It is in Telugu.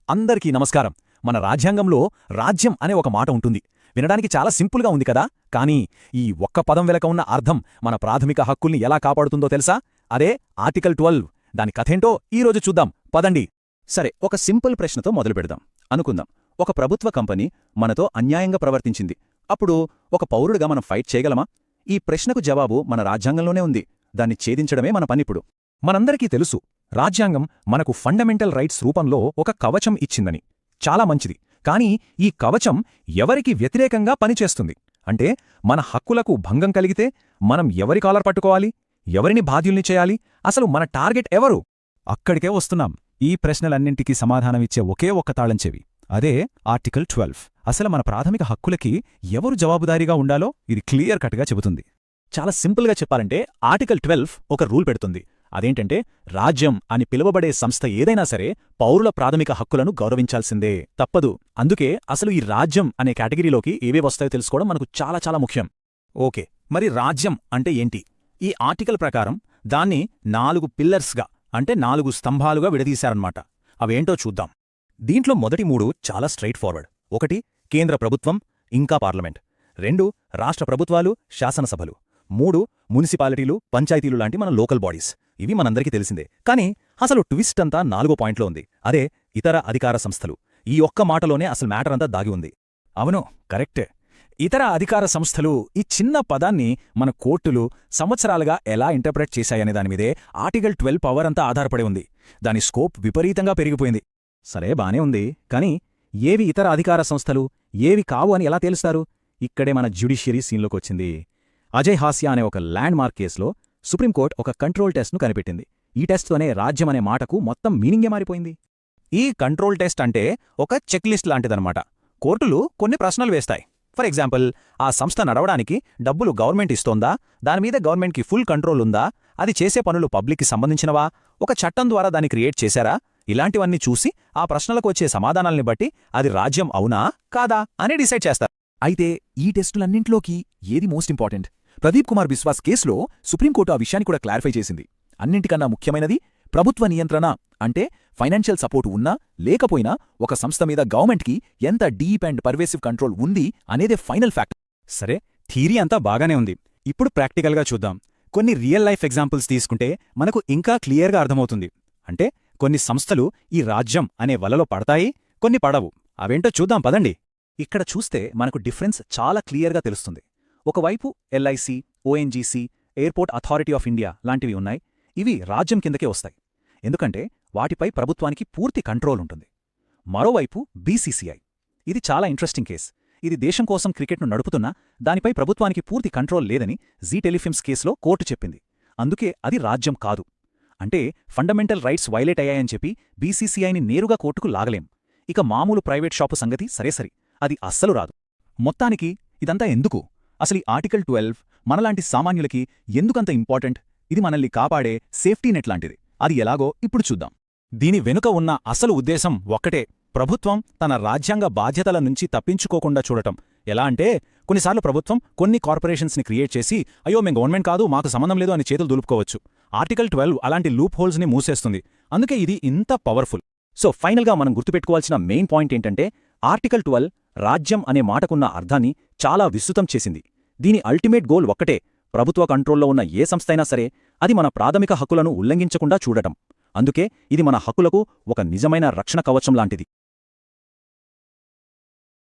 అందరికీ నమస్కారం. మన రాజ్యాంగంలో రాజ్యం అనే ఒక మాట ఉంటుంది. వినడానికి చాలా సింపుల్గా ఉంది కదా, కానీ ఈ ఒక్క పదం వెనక ఉన్న అర్థం మన ప్రాథమిక హక్కుల్ని ఎలా కాపాడుతుందో తెలుసా? అదే ఆర్టికల్ 12. దాని కథేంటో ఈరోజు చూద్దాం, పదండి. సరే, ఒక సింపుల్ ప్రశ్నతో మొదలుపెడదాం. అనుకుందాం, ఒక ప్రభుత్వ కంపెనీ మనతో అన్యాయంగా ప్రవర్తించింది. అప్పుడు ఒక పౌరుడిగా మనం ఫైట్ చేయగలమా? ఈ ప్రశ్నకు జవాబు మన రాజ్యాంగంలోనే ఉంది. దాన్ని ఛేదించడమే మన పనిప్పుడు. మనందరికీ తెలుసు, రాజ్యాంగం మనకు ఫండమెంటల్ రైట్స్ రూపంలో ఒక కవచం ఇచ్చిందని. చాలా మంచిది. కానీ ఈ కవచం ఎవరికి వ్యతిరేకంగా పనిచేస్తుంది? అంటే మన హక్కులకు భంగం కలిగితే మనం ఎవరి కాలర్ పట్టుకోవాలి? ఎవరిని బాధ్యుల్ని చేయాలి? అసలు మన టార్గెట్ ఎవరు? అక్కడికే వస్తున్నాం. ఈ ప్రశ్నలన్నింటికీ సమాధానమిచ్చే ఒకే ఒక్క తాళం చెవి, అదే ఆర్టికల్ 12. అసలు మన ప్రాథమిక హక్కులకి ఎవరు జవాబుదారీగా ఉండాలో ఇది క్లియర్ కట్గా చెబుతుంది. చాలా సింపుల్గా చెప్పాలంటే ఆర్టికల్ 12 ఒక రూల్ పెడుతుంది. అదేంటంటే, రాజ్యం అని పిలువబడే సంస్థ ఏదైనా సరే పౌరుల ప్రాథమిక హక్కులను గౌరవించాల్సిందే, తప్పదు. అందుకే అసలు ఈ రాజ్యం అనే కేటగిరీలోకి ఏవే వస్తాయో తెలుసుకోవడం మనకు చాలా చాలా ముఖ్యం. ఓకే, మరి రాజ్యం అంటే ఏంటి? ఈ ఆర్టికల్ ప్రకారం దాన్ని 4 పిల్లర్స్గా, అంటే 4 స్తంభాలుగా విడదీశారన్నమాట. అవేంటో చూద్దాం. దీంట్లో మొదటి 3 చాలా స్ట్రైట్ ఫార్వర్డ్. 1 కేంద్ర ప్రభుత్వం ఇంకా పార్లమెంట్. 2 రాష్ట్ర ప్రభుత్వాలు, శాసనసభలు. 3 మున్సిపాలిటీలు, పంచాయతీలు లాంటి మన లోకల్ బాడీస్. ఇవి మనందరికీ తెలిసిందే. కానీ అసలు ట్విస్ట్ అంతా 4వ పాయింట్లో ఉంది. అదే ఇతర అధికార సంస్థలు. ఈ ఒక్క మాటలోనే అసలు మ్యాటర్ అంతా దాగి ఉంది. అవును, కరెక్టే. ఇతర అధికార సంస్థలు, ఈ చిన్న పదాన్ని మన కోర్టులు సంవత్సరాలుగా ఎలా ఇంటర్ప్రెట్ చేశాయనే దానిమీదే ఆర్టికల్ 12 పవర్ అంతా ఆధారపడి ఉంది. దాని స్కోప్ విపరీతంగా పెరిగిపోయింది. సరే, బానే ఉంది. కానీ ఏవి ఇతర అధికార సంస్థలు, ఏవి కావు అని ఎలా తేలుస్తారు? ఇక్కడే మన జ్యుడిషియరీ సీన్లోకొచ్చింది. అజయ్ హాస్యా అనే ఒక ల్యాండ్ మార్క్ కేసులో సుప్రీంకోర్టు ఒక కంట్రోల్ టెస్ట్ను కనిపెట్టింది. ఈ టెస్ట్తోనే రాజ్యం అనే మాటకు మొత్తం మీనింగే మారిపోయింది. ఈ కంట్రోల్ టెస్ట్ అంటే ఒక చెక్ లిస్ట్ లాంటిదన్నమాట. కోర్టులు కొన్ని ప్రశ్నలు వేస్తాయి. ఫర్ ఎగ్జాంపుల్, ఆ సంస్థ నడవడానికి డబ్బులు గవర్నమెంట్ ఇస్తోందా? దానిమీద గవర్నమెంట్కి ఫుల్ కంట్రోల్ ఉందా? అది చేసే పనులు పబ్లిక్కి సంబంధించినవా? ఒక చట్టం ద్వారా దాన్ని క్రియేట్ చేశారా? ఇలాంటివన్నీ చూసి ఆ ప్రశ్నలకు వచ్చే సమాధానాల్ని బట్టి అది రాజ్యం అవునా కాదా అని డిసైడ్ చేస్తారు. అయితే ఈ టెస్టులన్నింట్లోకి ఏది మోస్ట్ ఇంపార్టెంట్? ప్రదీప్ కుమార్ బిశ్వాస్ కేసులో సుప్రీంకోర్టు ఆ విషయాన్ని కూడా క్లారిఫై చేసింది. అన్నింటికన్నా ముఖ్యమైనది ప్రభుత్వ నియంత్రణ. అంటే ఫైనాన్షియల్ సపోర్ట్ ఉన్నా లేకపోయినా ఒక సంస్థ మీద గవర్నమెంట్కి ఎంత డీప్ అండ్ పర్వేసివ్ కంట్రోల్ ఉంది అనేదే ఫైనల్ ఫ్యాక్ట్. సరే, థియరీ అంతా బాగానే ఉంది. ఇప్పుడు ప్రాక్టికల్గా చూద్దాం. కొన్ని రియల్ లైఫ్ ఎగ్జాంపుల్స్ తీసుకుంటే మనకు ఇంకా క్లియర్గా అర్థమవుతుంది. అంటే కొన్ని సంస్థలు ఈ రాజ్యం అనే వలలో పడతాయి, కొన్ని పడవు. అవేంటో చూద్దాం, పదండి. ఇక్కడ చూస్తే మనకు డిఫరెన్స్ చాలా క్లియర్గా తెలుస్తుంది. ఒకవైపు LIC, ONGC, airport authority of India లాంటివి ఉన్నాయి. ఇవి రాజ్యం కిందకే వస్తాయి, ఎందుకంటే వాటిపై ప్రభుత్వానికి పూర్తి కంట్రోల్ ఉంటుంది. మరోవైపు బీసీసీఐ. ఇది చాలా ఇంట్రెస్టింగ్ కేస్. ఇది దేశం కోసం క్రికెట్ను నడుపుతున్నా దానిపై ప్రభుత్వానికి పూర్తి కంట్రోల్ లేదని జీ టెలిఫిల్మ్స్ కేసులో కోర్టు చెప్పింది. అందుకే అది రాజ్యం కాదు. అంటే ఫండమెంటల్ రైట్స్ వైలేట్ అయ్యాయని చెప్పి బీసీసీఐని నేరుగా కోర్టుకు లాగలేం. ఇక మామూలు ప్రైవేట్ షాపు సంగతి సరేసరి, అది అస్సలు రాదు. మొత్తానికి ఇదంతా ఎందుకు? అసలు ఈ ఆర్టికల్ 12 మనలాంటి సామాన్యులకి ఎందుకంత ఇంపార్టెంట్? ఇది మనల్ని కాపాడే సేఫ్టీ నెట్ లాంటిది. అది ఎలాగో ఇప్పుడు చూద్దాం. దీని వెనుక ఉన్న అసలు ఉద్దేశం ఒక్కటే, ప్రభుత్వం తన రాజ్యాంగ బాధ్యతల నుంచి తప్పించుకోకుండా చూడటం. ఎలా అంటే, కొన్నిసార్లు ప్రభుత్వం కొన్ని కార్పొరేషన్స్ని క్రియేట్ చేసి, అయ్యో మేం గవర్నమెంట్ కాదు, మాకు సంబంధం లేదు అని చేతులు దులుపుకోవచ్చు. ఆర్టికల్ 12 అలాంటి లూప్ హోల్స్ని మూసేస్తుంది. అందుకే ఇది ఇంత పవర్ఫుల్. సో ఫైనల్గా మనం గుర్తుపెట్టుకోవాల్సిన మెయిన్ పాయింట్ ఏంటంటే, ఆర్టికల్ 12 రాజ్యం అనే మాటకున్న అర్థాన్ని చాలా విస్తృతం చేసింది. దీని అల్టిమేట్ గోల్ ఒక్కటే, ప్రభుత్వ కంట్రోల్లో ఉన్న ఏ సంస్థైనా సరే అది మన ప్రాథమిక హక్కులను ఉల్లంఘించకుండా చూడటం. అందుకే ఇది మన హక్కులకు ఒక నిజమైన రక్షణ కవచం లాంటిది.